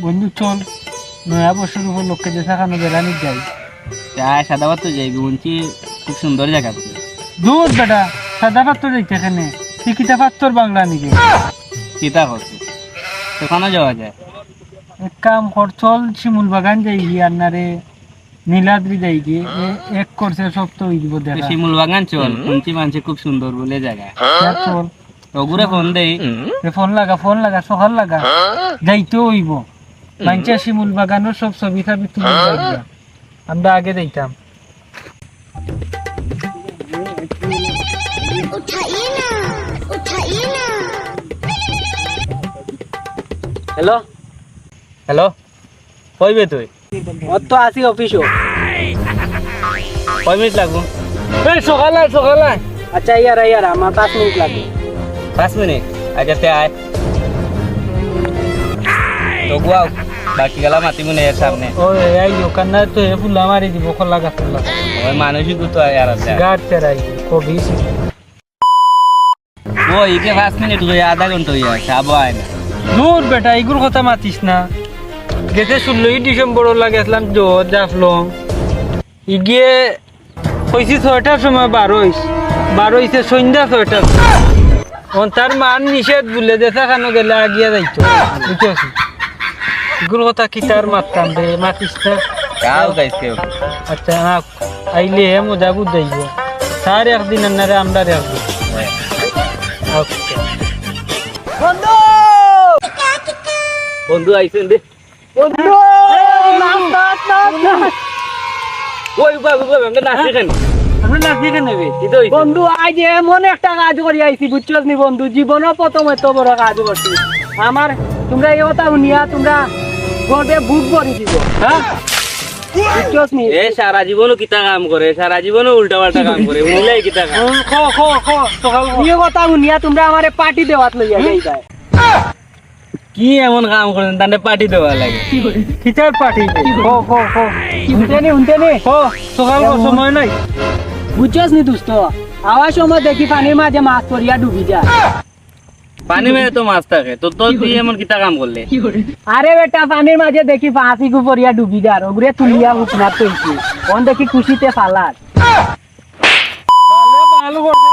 বন্ধু চল নয়া বছর উপলক্ষে যে থাকানো বেড়ানি যাই। সাদা পাত্র যাইবি বলছি, খুব সুন্দর জায়গা। দূর বেটা, সাদা পাত্র যাইতে এখানে টিকিটা পাত্তর বাংলা নিকে চিতা করছে ওখানে যাওয়া যায়। এক কাম কর, চল শিমুল বাগান যাই গিয়ে আন্নারে নীলাদ্রি যাই গিয়ে এক করছে সব তো হইব দেখা। শিমুল বাগান চল, শুনছি মানুষ খুব সুন্দর বলে জায়গা। চল ওগুলো ফোন দেই, ফোন লাগা সকাল লাগা যাইতেও হইব। মানুষে শিমুল বাগানের সব ছবি টাবি তুলে যাইবা, আমরা আগে যাইতাম। হ্যালো হ্যালো, কইবে তুই? ওর তো আসি অফিসও। কয় মিনিট লাগবো? সকালে আচ্ছা ইয়ার আমার 5 মিনিট লাগবে। 5 মিনিট? আচ্ছা তে আয় তো গুয়াও, বাকি গেলা মাতি মনে এর সামনে। ওই এই দোকানদার তো এ ফুলা মারি দিব, খোলা গাছ ফুলা ওই মানুষই তো আর আছে গাছ তেরাই কবি ও ইকে 5 মিনিট হয়ে আধা ঘন্টা হয়ে আছে, আবো আয় না। দূর বেটা, এগুলোর কথা মাতিস না। গেছে 16 ডিসেম্বর লাগেছিলাম জোর জাফলং ইগিয়ে হয়েছি 6টার সময় 12 সন্ধ্যা 6টা। তার মান নিষেধ বলে দেখা খানো গেলে আগিয়া যাইতো, বুঝছিস? এগুলোর কথা কি তার মারতাম রে, মাতিস না। কাও গাইছে আচ্ছা আইলে মজা বুঝাইব। তার একদিন আনারে আমরা একদিন। বন্ধু বন্ধু আইছেন দে। বন্ধু ওই বাবু আমরা নাচি কেন? আমরা নাচি কেন নেবে হইছে বন্ধু? আজ এমন একটা কাজ করি আইছি, বুঝছস নি বন্ধু? জীবনও প্রথম এত বড় কাজ করছি আমার। তোমরা এই কথা শুনিয়া তোমরা গোটে বুক ভরি দিব, হ্যাঁ? বুঝছস নি? এ সারা জীবনও কিতা কাম করে, সারা জীবনও উল্টা পাল্টা কাম করে, উনিলাই কিতা কাম। এই কথা শুনিয়া তোমরা আমারে পার্টি দেওয়াত লইয়া যাইবা। কি এমন কাম করেন তাহলে পার্টি দেওয়া লাগে? কিতার পার্টি? শুনতে নে সকাল সময় নাই, বুঝছস নি দোস্ত? আওয়াজ সময় দেখি পানির মাঝে মাছ পড়িয়া ডুবি যায়। পানি মেরে তো মাছ থাকে, তো তোর তুই এমন কিতা কাম করলে? আরে বেটা, পানির মাঝে দেখি ফাঁসি পড়িয়া ডুবি যায়, ওগুলো তুলিয়া উঠনা তুলছি। ওন দেখি খুশিতে ফালার ভালো করতে